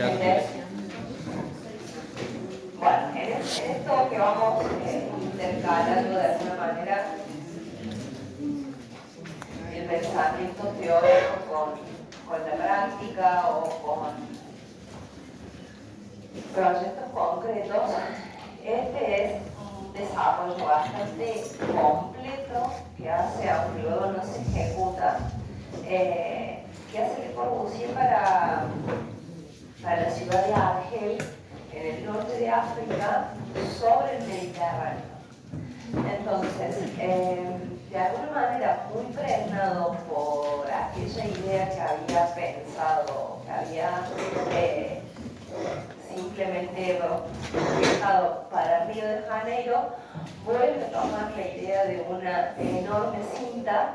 ¿Entendés? Bueno, en esto que vamos intercalando de alguna manera el pensamiento teórico con la práctica o con proyectos concretos, este es un desarrollo bastante completo que hace, aunque luego no se ejecuta, que hace Le Corbusier para la ciudad de Argel, en el norte de África, sobre el Mediterráneo. Entonces, de alguna manera, muy impregnado por aquella idea que había pensado, que había simplemente dejado para Río de Janeiro, vuelve a tomar la idea de una enorme cinta,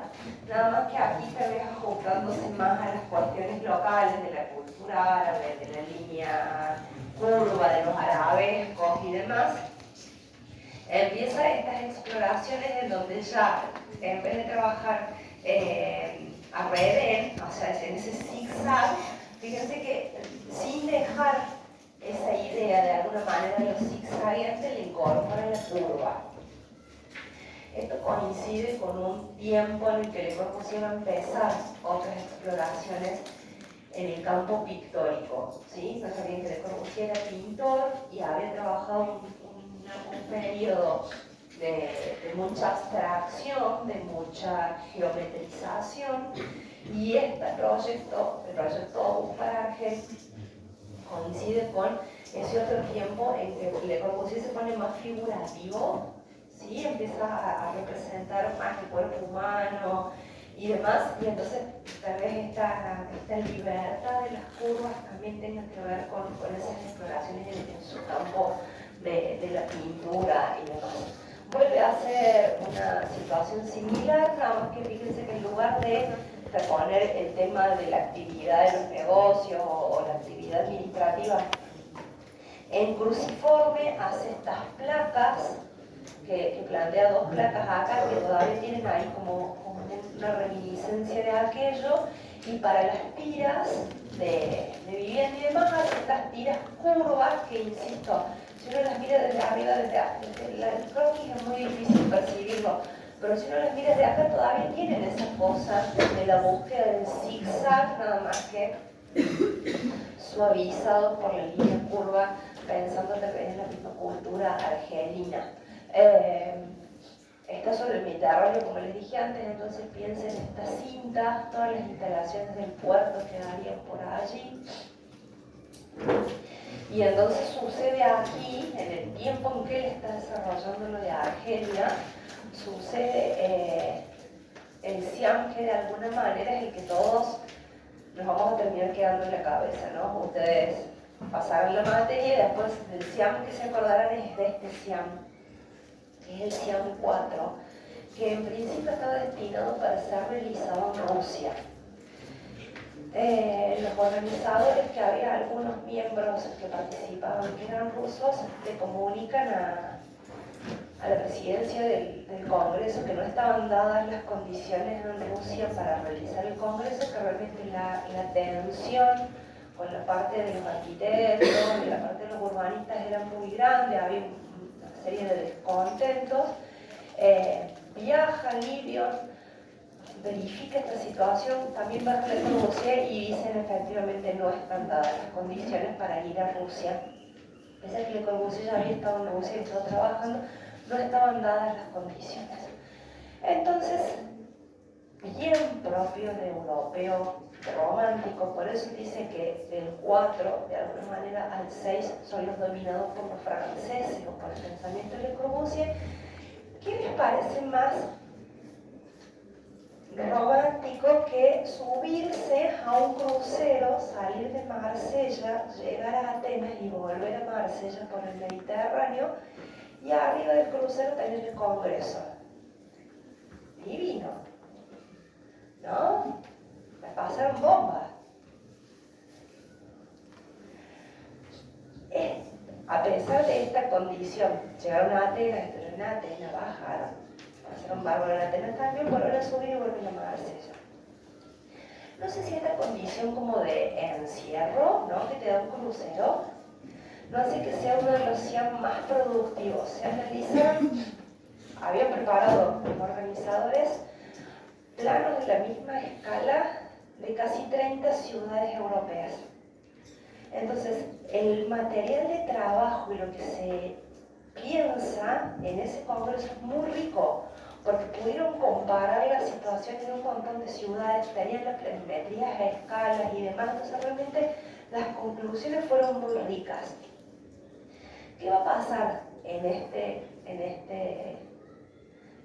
nada más que aquí tal vez ajustándose más a las cuestiones locales de la cultura árabe, de la línea curva, de los arabescos y demás. Empieza estas exploraciones en donde ya, en vez de trabajar a revés, o sea, en ese zigzag, fíjense que sin dejar esa idea de alguna manera de los zigzagueantes le incorpora la curva. Esto coincide con un tiempo en el que Le Corbusier va a empezar otras exploraciones en el campo pictórico, ¿sí? No sabían que Le Corbusier era pintor y había trabajado un periodo de mucha abstracción, de mucha geometrización, y este proyecto, el proyecto para Argel, coincide con ese otro tiempo en que Le Corbusier se pone más figurativo, ¿sí? Empieza a representar más el cuerpo humano y demás, y entonces tal vez esta libertad de las curvas también tenga que ver con esas exploraciones en su campo de la pintura y demás. Vuelve a ser una situación similar, nada más que fíjense que en lugar de poner el tema de la actividad de los negocios o la actividad administrativa en cruciforme, hace estas placas que plantea dos placas acá que todavía tienen ahí como una reminiscencia de aquello, y para las tiras de vivienda y demás hace estas tiras curvas que, insisto, si uno las mira desde arriba, desde el croquis es muy difícil percibirlo, pero si uno las mira desde acá todavía tienen esa cosa de la búsqueda del zigzag, nada más que suavizados por la línea curva, pensando que es la misma cultura argelina. Está sobre el Mediterráneo, como les dije antes, entonces piensen en estas cintas, todas las instalaciones del puerto quedarían por allí. Y entonces sucede aquí, en el tiempo en que él está desarrollando lo de Argelia, sucede el Siam, que de alguna manera es el que todos nos vamos a terminar quedando en la cabeza, ¿no? Ustedes pasaron la materia y después del Siam que se acordarán es de este Siam, que es el Siam 4, que en principio estaba destinado para ser realizado en Rusia. Los organizadores, que había algunos miembros que participaban que eran rusos, le comunican a la presidencia del Congreso que no estaban dadas las condiciones en Rusia para realizar el Congreso, que realmente la tensión con la parte de los arquitectos y la parte de los urbanistas era muy grande, había una serie de descontentos. Viaja Livion, verifica esta situación, también va a Le Corbusier y dicen efectivamente no están dadas las condiciones para ir a Rusia. Pese a que Le Corbusier ya había estado en Rusia y estaba trabajando, no estaban dadas las condiciones. Entonces, bien propio de europeo romántico, por eso dice que del 4, de alguna manera, al 6 son los dominados por los franceses o por el pensamiento de Le Corbusier. ¿Qué les parece más romántico que subirse a un crucero, salir de Marsella, llegar a Atenas y volver a Marsella por el Mediterráneo, y arriba del crucero tener el Congreso? Divino, ¿no? Me pasaron bombas. A pesar de esta condición, llegaron a Atenas, estuvieron en Atenas, bajaron, pasaron bárbaro en Atenas también, vuelven a subir y vuelven a Marsella. no sé si esta condición como de encierro, ¿no?, que te da un crucero, no hace que sea uno de los 100 más productivos. Se analizan, habían preparado los organizadores planos de la misma escala de casi 30 ciudades europeas. Entonces, el material de trabajo y lo que se piensa en ese congreso es muy rico, porque pudieron comparar la situación en un montón de ciudades, tenían las planimetrías a escalas y demás, entonces realmente las conclusiones fueron muy ricas. ¿Qué va a pasar en este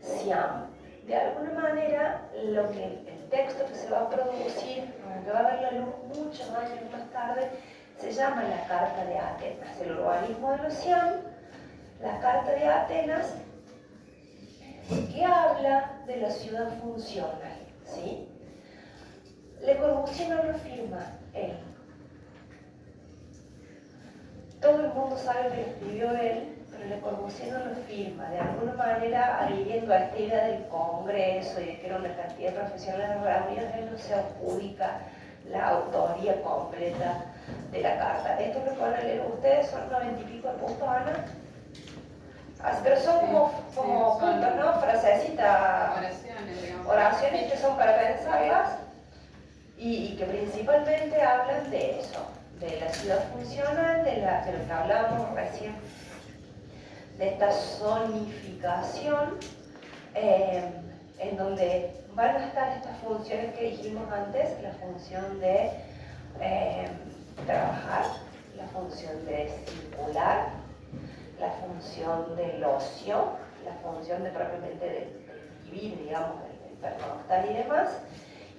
SIAM? De alguna manera, el texto que se va a producir, que va a ver la luz muchos años más tarde, se llama la Carta de Atenas. El urbanismo de los SIAM, la Carta de Atenas, que habla de la ciudad funcional, ¿sí? Le Corbusier no lo firma él. Todo el mundo sabe que lo escribió él, pero Le Corbusier no lo firma. De alguna manera, adhiriendo a esta idea del Congreso y de que era una cantidad de profesionales reunidos, él no se adjudica la autoría completa de la carta. Esto es lo que van a leer ustedes, son 90 y pico de puntos, Ana. Pero son como puntos, ¿no? Frasecitas, oraciones que son para pensarlas y que principalmente hablan de eso, de la ciudad funcional, de lo que hablábamos recién, de esta zonificación, en donde van a estar estas funciones que dijimos antes, la función de trabajar, la función de circular, la función del ocio, la función de propiamente de vivir, digamos, del pernoctar y demás.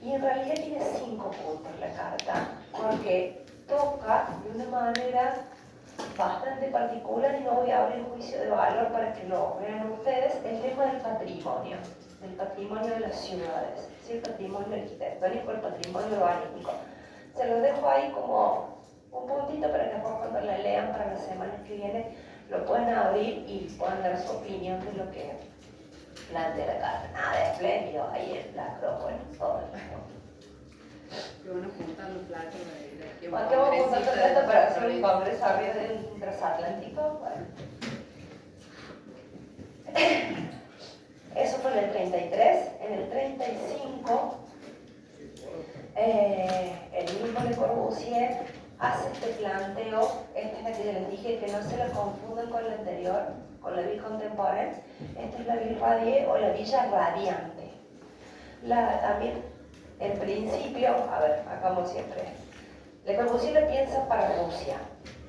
Y en realidad tiene 5 puntos la carta, porque toca de una manera bastante particular, y no voy a abrir juicio de valor para que lo vean ustedes, el tema del patrimonio de las ciudades, ¿sí? El patrimonio arquitectónico, el patrimonio urbanístico. Se los dejo ahí como un puntito para que después cuando la lean para las semanas que vienen lo puedan abrir y puedan dar su opinión de lo que plantea la carta. Nada de espléndido ahí en la Acrópolis, todo el tiempo. Que van apuntando plata de ¿Por qué vamos apuntando plata para hacer un congreso arriba de un transatlántico? Bueno. Eso fue en el 33. En el 35, el mismo Le Corbusier hace este planteo, esta es la que les dije, que no se la confunden con la anterior, con la Ville Contemporaine. Esta es la Ville Radier o la Villa Radiante. También, en principio, a ver, acá como siempre, Le Corbusier la piensa para Rusia.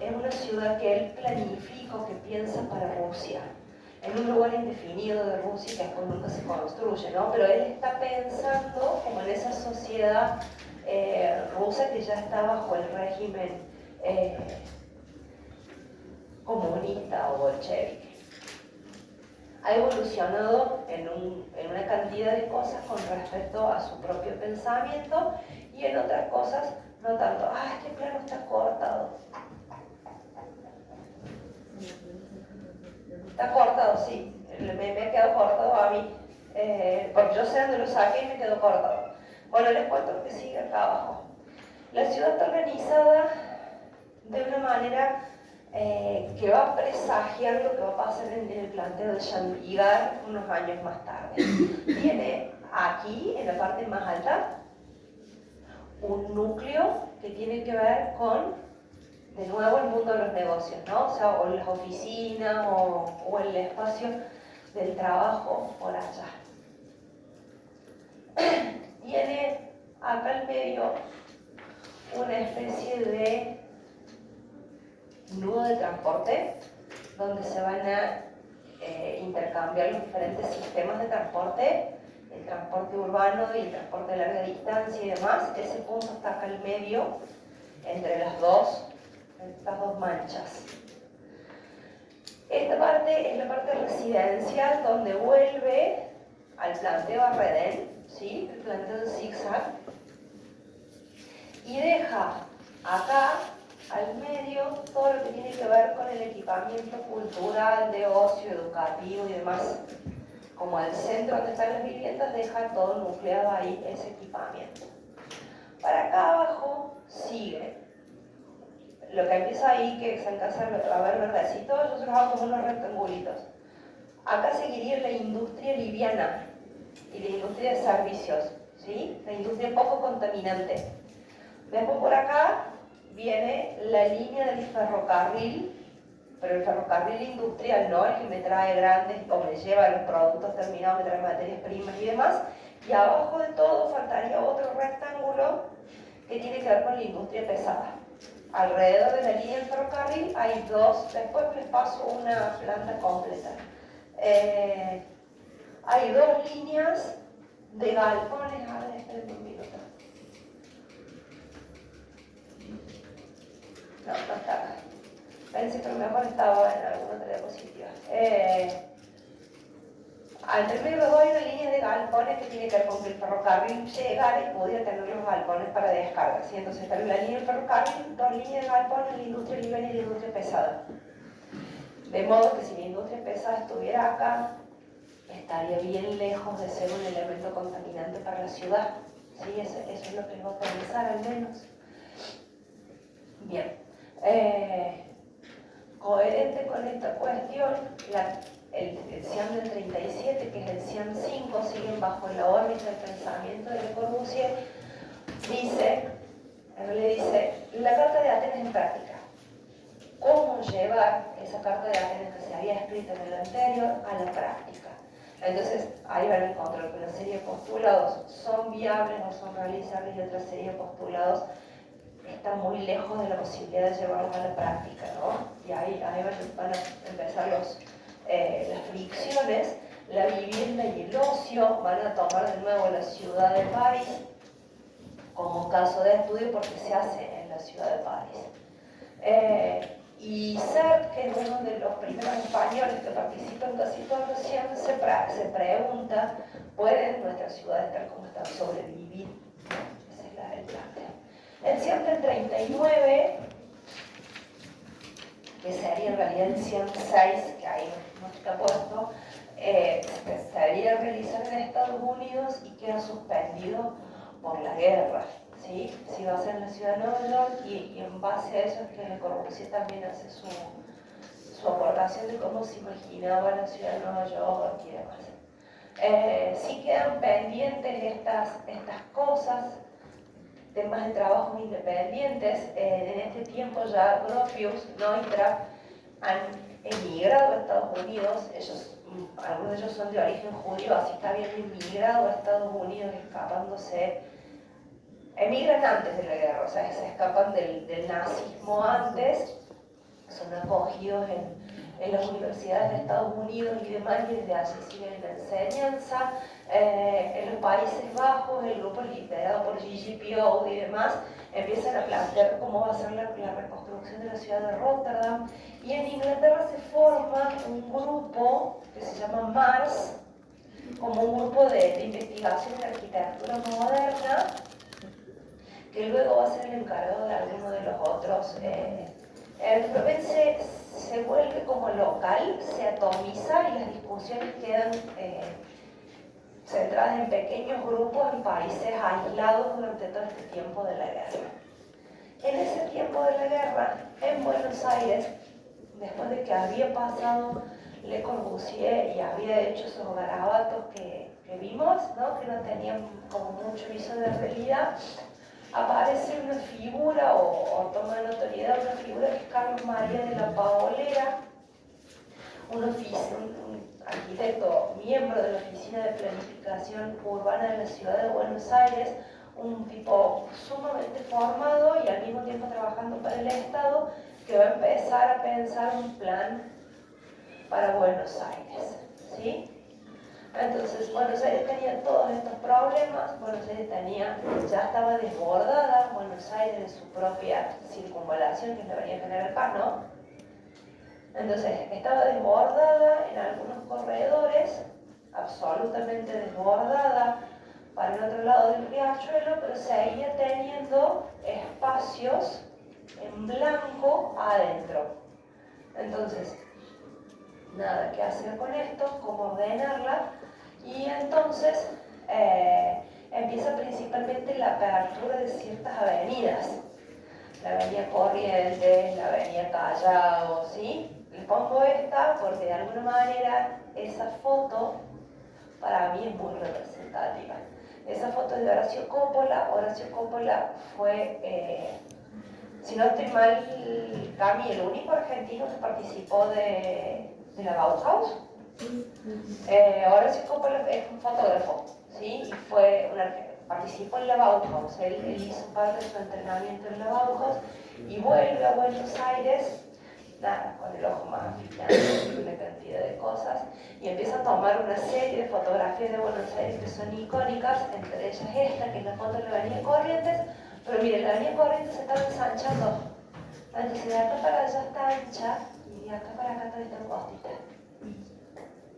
Es una ciudad que él planifica, que piensa para Rusia, en un lugar indefinido de Rusia que después nunca se construye, ¿no? Pero él está pensando como en esa sociedad rusa que ya está bajo el régimen comunista o bolchevique. Ha evolucionado en una cantidad de cosas con respecto a su propio pensamiento, y en otras cosas no tanto. Este plano está cortado. Está cortado, sí. Me ha quedado cortado a mí. Porque yo sé dónde lo saqué y me quedó cortado. Bueno, les cuento lo que sigue acá abajo. La ciudad está organizada de una manera que va a presagiar lo que va a pasar en el planteo de Chandigarh unos años más tarde. Tiene aquí, en la parte más alta, un núcleo que tiene que ver con, de nuevo, el mundo de los negocios, ¿no? O sea, o las oficinas o el espacio del trabajo por allá. Tiene acá al medio una especie de nudo de transporte donde se van a intercambiar los diferentes sistemas de transporte, el transporte urbano y el transporte de larga distancia y demás. Ese punto está acá al medio, entre estas dos manchas. Esta parte es la parte residencial, donde vuelve al planteo Arredén, ¿sí? El planteo de zigzag, y deja acá al medio todo lo que tiene que ver con el equipamiento cultural, de ocio, educativo y demás. Como el centro donde están las viviendas, deja todo nucleado ahí, ese equipamiento. Para acá abajo sigue. Lo que empieza ahí, que se alcanza a ver verdecito, esos son los autos, unos rectangulitos. Acá seguiría la industria liviana y la industria de servicios, ¿sí? La industria poco contaminante. Después por acá viene la línea del ferrocarril, pero el ferrocarril industrial, no el que me trae grandes o me lleva los productos terminados, me trae materias primas y demás. Y abajo de todo faltaría otro rectángulo que tiene que ver con la industria pesada. Alrededor de la línea del ferrocarril hay dos, después les paso una planta completa. Hay dos líneas de galpones. A ver, espérenme un minuto. No, no está acá. Pensé que a lo mejor estaba en alguna otra diapositiva. Entre medio de los dos hay una línea de galpones que tiene que ver con que el ferrocarril llegara y pudiera tener los galpones para descarga. ¿Sí? Entonces está la línea del ferrocarril, dos líneas de galpones, la industria liviana y la industria pesada. De modo que si la industria pesada estuviera acá, estaría bien lejos de ser un elemento contaminante para la ciudad. ¿Sí? Eso es lo que les voy a pensar al menos. Bien. Coherente con esta cuestión, el CIAM del 37, que es el CIAM 5, siguen bajo la órbita del pensamiento de Le Corbusier, le dice, la Carta de Atenas en práctica. ¿Cómo llevar esa Carta de Atenas que se había escrito en el anterior a la práctica? Entonces, ahí van a encontrar que una serie de postulados son viables o son realizables y otra serie de postulados está muy lejos de la posibilidad de llevarlos a la práctica, ¿no? Y ahí van a empezar las fricciones, la vivienda y el ocio, van a tomar de nuevo la ciudad de París como caso de estudio porque se hace en la ciudad de París. Y Sert, que es uno de los primeros españoles que participa en casi todos los CIAM, se pregunta, ¿pueden nuestras ciudades tal como están sobrevivir? Ese es el planteo. El CIAM del 39, que sería en realidad el CIAM 6, que ahí no está puesto, se debería realizar en Estados Unidos y queda suspendido por la guerra. ¿Sí? Si va a ser en la ciudad de Nueva York y en base a eso es que Le Corbusier también hace su aportación de cómo se imaginaba la ciudad de Nueva York y demás. Sí quedan pendientes estas cosas, temas de trabajos independientes. En este tiempo ya Gropius, Neutra han emigrado a Estados Unidos. Algunos de ellos son de origen judío, así que habían emigrado a Estados Unidos escapándose. Emigran antes de la guerra, o sea, se escapan del nazismo antes, son acogidos en las universidades de Estados Unidos y demás, y desde allí siguen la enseñanza. En los Países Bajos, el grupo liderado por Gigi Piau y demás, empiezan a plantear cómo va a ser la reconstrucción de la ciudad de Rotterdam. Y en Inglaterra se forma un grupo que se llama MARS, como un grupo de investigación en arquitectura moderna, que luego va a ser el encargado de alguno de los otros. El PROVEN se vuelve como local, se atomiza y las discusiones quedan centradas en pequeños grupos en países aislados durante todo este tiempo de la guerra. En ese tiempo de la guerra, en Buenos Aires, después de que había pasado Le Corbusier y había hecho esos garabatos que vimos, ¿no? Que no tenían como mucho viso de realidad, aparece una figura o toma notoriedad una figura que es Carlos María de la Paolera, un arquitecto, miembro de la Oficina de Planificación Urbana de la Ciudad de Buenos Aires, un tipo sumamente formado y al mismo tiempo trabajando para el Estado, que va a empezar a pensar un plan para Buenos Aires, ¿sí? Entonces, Buenos Aires tenía todos estos problemas. Buenos Aires ya estaba desbordada, Buenos Aires de su propia circunvalación, que es la Avenida General Paz, ¿no? Entonces, estaba desbordada en algunos corredores, absolutamente desbordada para el otro lado del riachuelo, pero seguía teniendo espacios en blanco adentro. Entonces, nada que hacer con esto, cómo ordenarla. Y entonces empieza principalmente la apertura de ciertas avenidas. La avenida Corrientes, la avenida Callao, ¿sí? Les pongo esta porque de alguna manera esa foto para mí es muy representativa. Esa foto es de Horacio Coppola. Horacio Coppola fue, si no estoy mal, Cami, el único argentino que participó de la Bauhaus. Horacio Coppola es un fotógrafo, ¿sí? Y participó en la Bauhaus. Él hizo parte de su entrenamiento en la Bauhaus y vuelve a Buenos Aires, nada, con el ojo más afilado y una cantidad de cosas, y empieza a tomar una serie de fotografías de Buenos Aires que son icónicas, entre ellas esta, que es la foto de la avenida Corrientes. Pero miren, la avenida Corrientes se está ensanchando, entonces de acá para allá está ancha y de acá para acá todavía está angostita.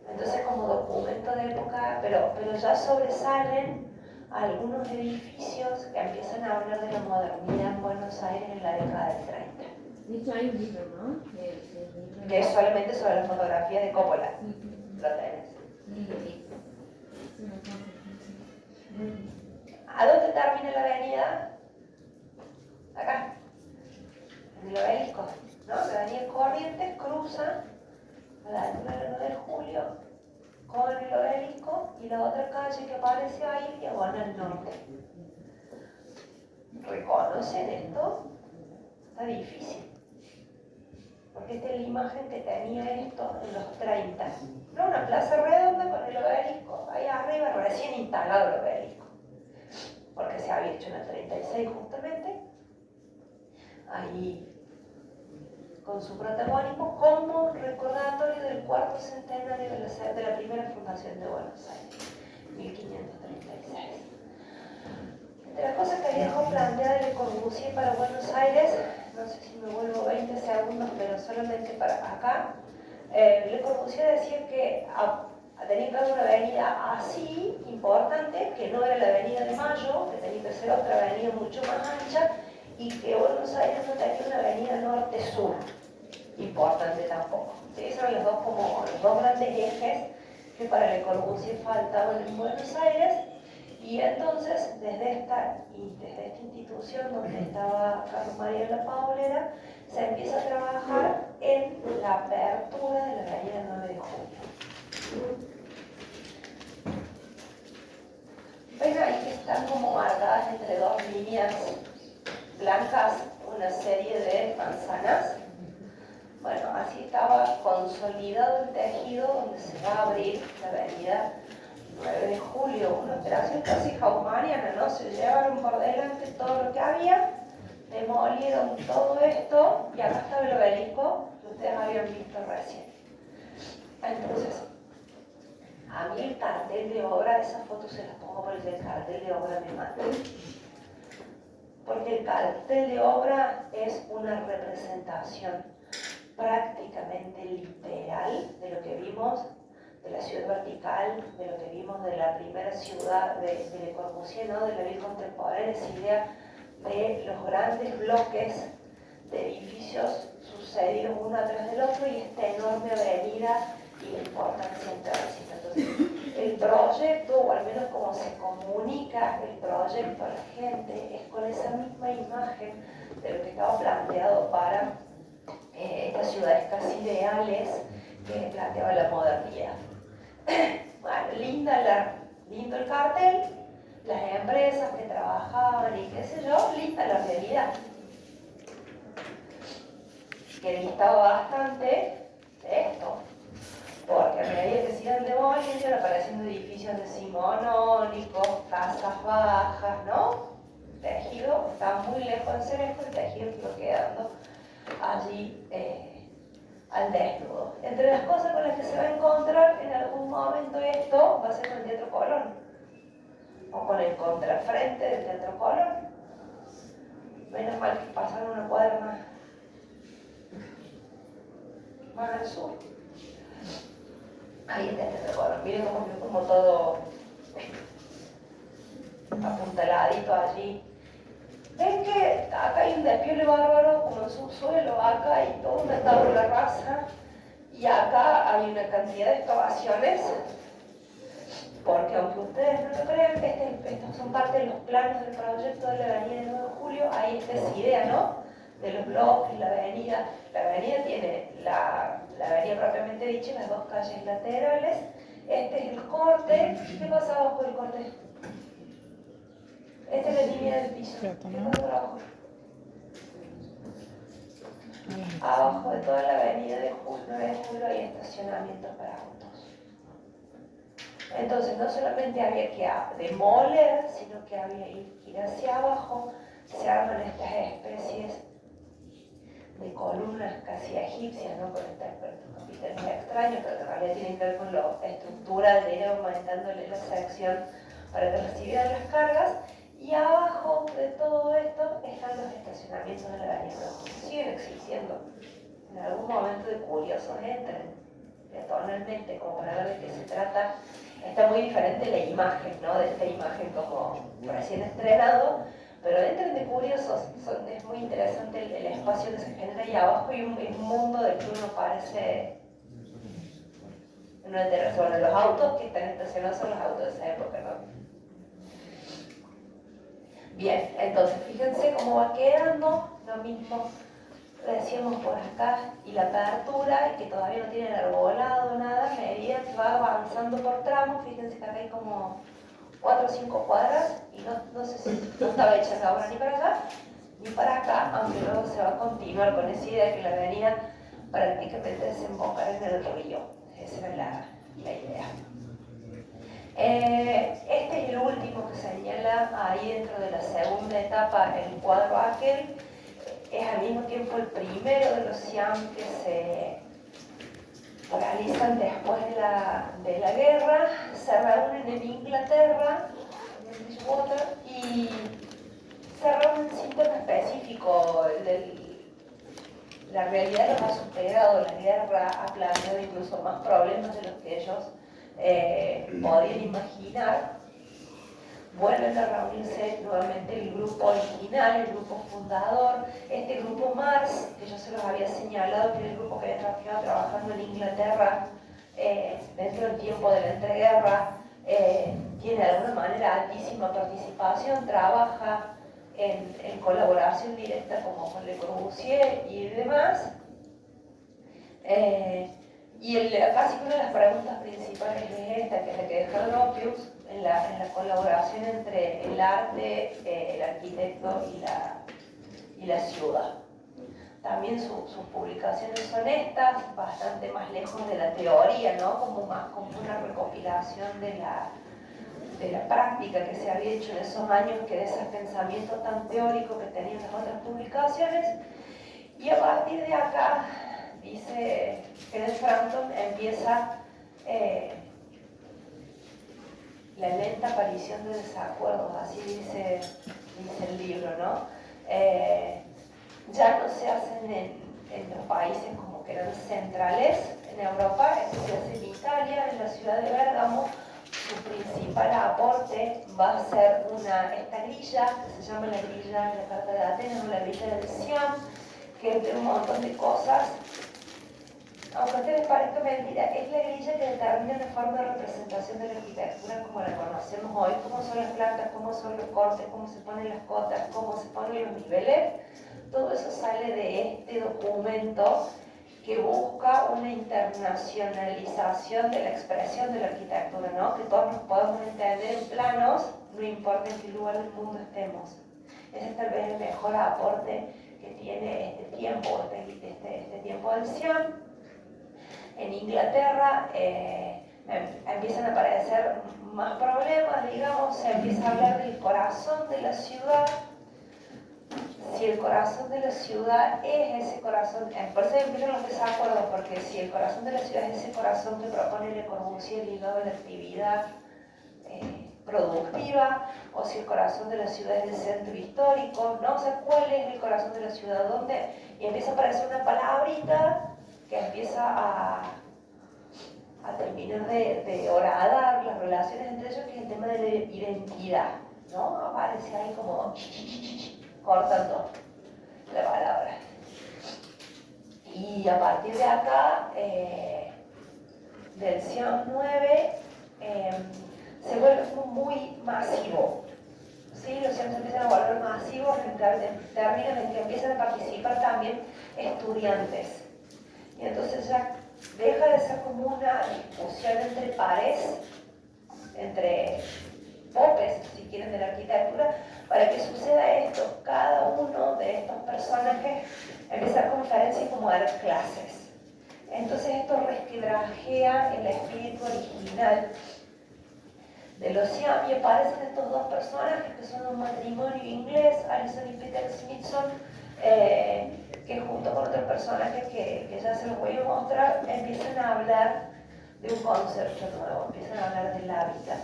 Entonces como documento de época, pero ya sobresalen algunos edificios que empiezan a hablar de la modernidad en Buenos Aires en la década del 30. De hecho hay un libro, ¿no? Que es solamente sobre la fotografía de Coppola. Lo tenés. ¿A dónde termina la avenida? Acá. En el Obelisco, ¿no? La avenida Corrientes cruza a la altura del 9 de julio con el Obelisco y la otra calle que aparece ahí, diagonal norte. ¿Reconocen esto? Está difícil. Porque esta es la imagen que tenía esto en los 30. No, una plaza redonda con el Obelisco, ahí arriba recién instalado el Obelisco. Porque se había hecho en el 36 justamente. Ahí con su protagonismo como recordatorio del cuarto centenario de la primera fundación de Buenos Aires, 1536. Entre las cosas que dejó planteada Le Corbusier para Buenos Aires, no sé si me vuelvo 20 segundos, pero solamente para acá, Le Corbusier decía que tenía que haber una avenida así, importante, que no era la avenida de Mayo, que tenía que ser otra avenida mucho más ancha, y que Buenos Aires no tenía una avenida norte-sur importante tampoco. ¿Sí? Esos eran los dos grandes ejes que para Le Corbusier faltaban en Buenos Aires, y entonces desde esta institución donde estaba Carlos María La Paulera se empieza a trabajar en la apertura de la avenida 9 de julio. ¿Ven ahí que están como marcadas entre dos líneas blancas una serie de manzanas? Bueno, así estaba consolidado el tejido donde se va a abrir la avenida 9 de julio, una operación casi haussmanniana, ¿no? Se llevaron por delante todo lo que había, demolieron todo esto y acá estaba el Obelisco que ustedes habían visto recién. Entonces, a mí el cartel de obra, esa foto se las pongo porque el cartel de obra me mata. Porque el cartel de obra es una representación prácticamente literal de lo que vimos de la ciudad vertical, de lo que vimos de la primera ciudad de Le Corbusier, ¿no? De la vida contemporánea, esa idea de los grandes bloques de edificios sucedidos uno atrás del otro y esta enorme avenida y la importancia en tránsito. Entonces, el proyecto, o al menos como se comunica el proyecto a la gente, es con esa misma imagen de lo que estaba planteado para estas ciudades casi ideales que planteaba la modernidad. Bueno, lindo el cartel, las empresas que trabajaban y qué sé yo, linda la realidad. Que distaba bastante de esto, porque a medida que se iban demoliendo iban apareciendo edificios decimonónicos, casas bajas, ¿no? El tejido estaba muy lejos de ser esto, el tejido quedó quedando allí al desnudo. Entre las cosas con las que se va a encontrar en algún momento esto va a ser con el Teatro Colón, o con el contrafrente del Teatro Colón. Menos mal que pasaron una cuadra más al sur. Ahí está el Teatro Colón. Miren como todo apuntaladito allí. Ven que acá hay un despiole bárbaro como en subsuelo, acá hay toda una tabla rasa y acá hay una cantidad de excavaciones porque aunque ustedes no lo crean, estos son parte de los planos del proyecto de la avenida de 9 de Julio, ahí está esa idea, ¿no? De los bloques, la avenida. La avenida tiene la avenida propiamente dicha y las dos calles laterales. Este es el corte. ¿Qué pasa abajo del corte? Esta es la línea del piso. ¿Qué pasa abajo? Abajo de toda la avenida de Julio hay estacionamientos para autos. Entonces no solamente había que demoler, sino que había que ir hacia abajo. Se arman estas especies de columnas casi egipcias, ¿no? Con estos capiteles extraños, pero que en realidad tienen que ver con lo estructural de ir aumentándole la sección para que recibieran las cargas. Y abajo de todo esto están los estacionamientos de la avenida. Siguen existiendo. En algún momento de curiosos entren peatonalmente como para ver de qué se trata. Está muy diferente la imagen, ¿no? De esta imagen como recién estrenado, pero entren de curiosos. Es muy interesante el espacio que se genera ahí abajo y un mundo del que uno parece en una terraza. Bueno, los autos que están estacionados son los autos de esa época, ¿no? Bien, entonces fíjense cómo va quedando, lo mismo decíamos por acá, y la apertura, que todavía no tiene el arbolado, nada, a medida que va avanzando por tramos, fíjense que acá hay como 4 o 5 cuadras, y no sé si no estaba hecha la obra ni para acá, ni para acá, aunque luego se va a continuar con esa idea de que la avenida prácticamente desembocar en el río. Esa era la idea. Este es el último que señala ahí dentro de la segunda etapa, el cuadro aquel. Es al mismo tiempo el primero de los SIAM que se realizan después de la guerra. Se reúnen en Inglaterra, en Bridgewater, y se reúnen sin tema específico. La realidad los ha superado, la guerra ha planteado incluso más problemas de los que ellos podían imaginar. Vuelven a reunirse nuevamente el grupo original, el grupo fundador, este grupo Mars, que yo se los había señalado, que era el grupo que había estado trabajando en Inglaterra dentro del tiempo de la entreguerra, tiene de alguna manera altísima participación, trabaja en colaboración directa como con Le Corbusier y demás. Casi una de las preguntas principales es esta, que es la que deja Gropius, en la colaboración entre el arte, el arquitecto y la ciudad. También sus publicaciones son estas, bastante más lejos de la teoría, ¿no? Como una recopilación de la práctica que se había hecho en esos años, que de ese pensamiento tan teórico que tenían las otras publicaciones. Y a partir de acá, dice Kenneth Frampton, empieza la lenta aparición de desacuerdos, así dice el libro, ¿no? Ya no se hacen en los países como que eran centrales en Europa, eso se hace en Italia, en la ciudad de Bérgamo. Su principal aporte va a ser esta grilla, que se llama la grilla de la Carta de Atenas, o la grilla del Siam, que entre un montón de cosas, aunque a ustedes parezca mentira, es la grilla que determina la forma de representación de la arquitectura como la conocemos hoy, cómo son las plantas, cómo son los cortes, cómo se ponen las cotas, cómo se ponen los niveles. Todo eso sale de este documento que busca una internacionalización de la expresión de la arquitectura, ¿no? Que todos nos podamos entender en planos, no importa en qué lugar del mundo estemos. Ese es tal vez el mejor aporte que tiene este tiempo del Siam. En Inglaterra empiezan a aparecer más problemas, digamos, se empieza a hablar del corazón de la ciudad. Si el corazón de la ciudad es ese corazón, por eso empiezan los desacuerdos, porque si el corazón de la ciudad es ese corazón que propone Le Corbusier ligado a la actividad productiva, o si el corazón de la ciudad es el centro histórico, ¿no? O sea, ¿cuál es el corazón de la ciudad? ¿Dónde? Y empieza a aparecer una palabrita que empieza a terminar de horadar las relaciones entre ellos, que es el tema de la identidad, ¿no? Aparece ahí como cortando la palabra. Y a partir de acá, del Siam 9, se vuelve como muy masivo. ¿Sí? Los siam se empiezan a volver masivos en términos en que empiezan a participar también estudiantes. Y entonces ya deja de ser como una discusión entre pares, entre popes, si quieren, de la arquitectura, para que suceda esto. Cada uno de estos personajes empieza a dar conferencias como a dar clases. Entonces esto resquebrajea el espíritu original de los Siam y aparecen estos dos personajes que son un matrimonio inglés, Alison y Peter Smithson, que junto con otro personaje que ya se los voy a mostrar, empiezan a hablar de un concepto nuevo, empiezan a hablar del hábitat.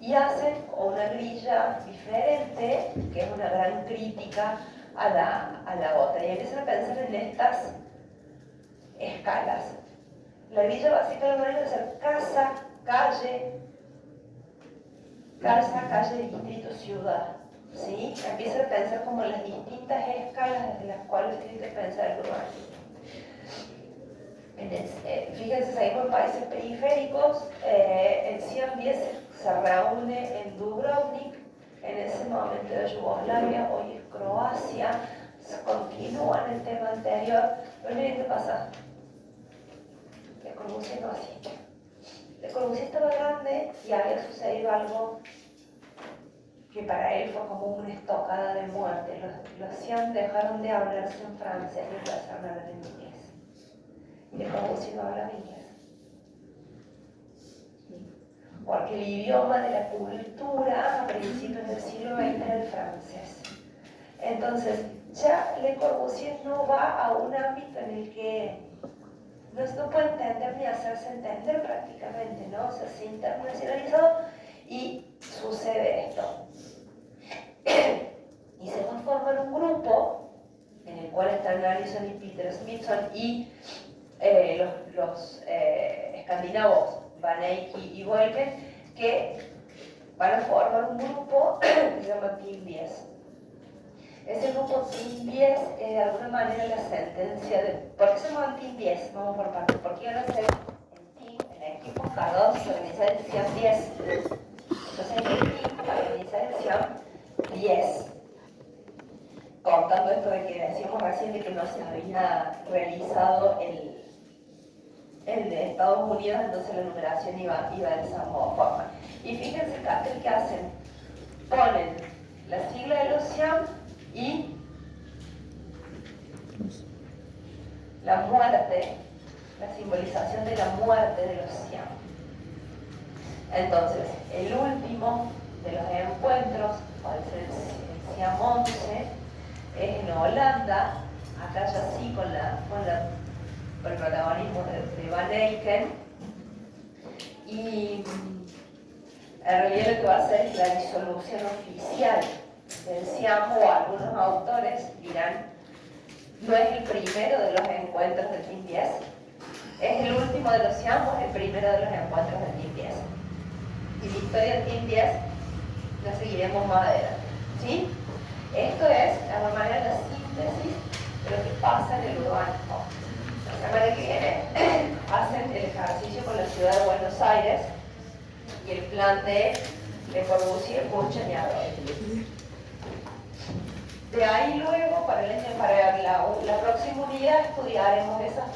Y hacen una grilla diferente, que es una gran crítica a la otra, y empiezan a pensar en estas escalas. La grilla básica lo van a hacer casa, calle, distrito, ciudad. ¿Sí? Empiezan a pensar como en las distintas escalas desde las cuales tiene que pensar el urbanismo. Fíjense, seguimos en países periféricos, el Siam 10 se reúne en Dubrovnik, en ese momento de Yugoslavia, hoy es Croacia, se continúa en el tema anterior, pero miren qué pasa. Le Corbusier no así. Le Corbusier estaba grande y había sucedido algo que para él fue como una estocada de muerte. Los Siam dejaron de hablarse en francés y empezaron a hablar en inglés. Y Le Corbusier no hablaba inglés. Porque el idioma de la cultura a principios del siglo XX era el francés. Entonces, ya Le Corbusier no va a un ámbito en el que no puede entender ni hacerse entender prácticamente, ¿no? O sea, se internacionalizó y sucede esto. Y se va a formar un grupo en el cual están Alison y Peter Smithson y los escandinavos Van Eyck y Boyken, que van a formar un grupo que se llama Team 10. Ese grupo Team 10 es de alguna manera la sentencia de... ¿Por qué se llaman Team 10? Vamos por partes. Porque iban a ser en team, en equipo, cada uno se organiza el Siam 10. Entonces en el team, para organizar el Siam 10. Contando esto de que decíamos recién de que no se había realizado el de Estados Unidos, entonces la numeración iba de esa forma. Y fíjense el cartel que hacen. Ponen la sigla de los Siam y la muerte, la simbolización de la muerte de los Siam. Entonces, el último de los encuentros, parece el Siam 11, es en Holanda, acá ya sí con el protagonismo de Van Eyck, y en realidad lo que va a hacer es la disolución oficial del Siam, o algunos autores dirán, no es el primero de los encuentros del Team 10, es el último de los Siam, o es el primero de los encuentros del Team 10. Y la historia del Team 10 la seguiremos más adelante. ¿Sí? Esto es, de alguna manera, la síntesis de lo que pasa en el urbanismo. La semana que viene hacen el ejercicio con la ciudad de Buenos Aires y el plan de Le Corbusier, Burchard y Adorno. De ahí luego, para la próxima unidad, estudiaremos esas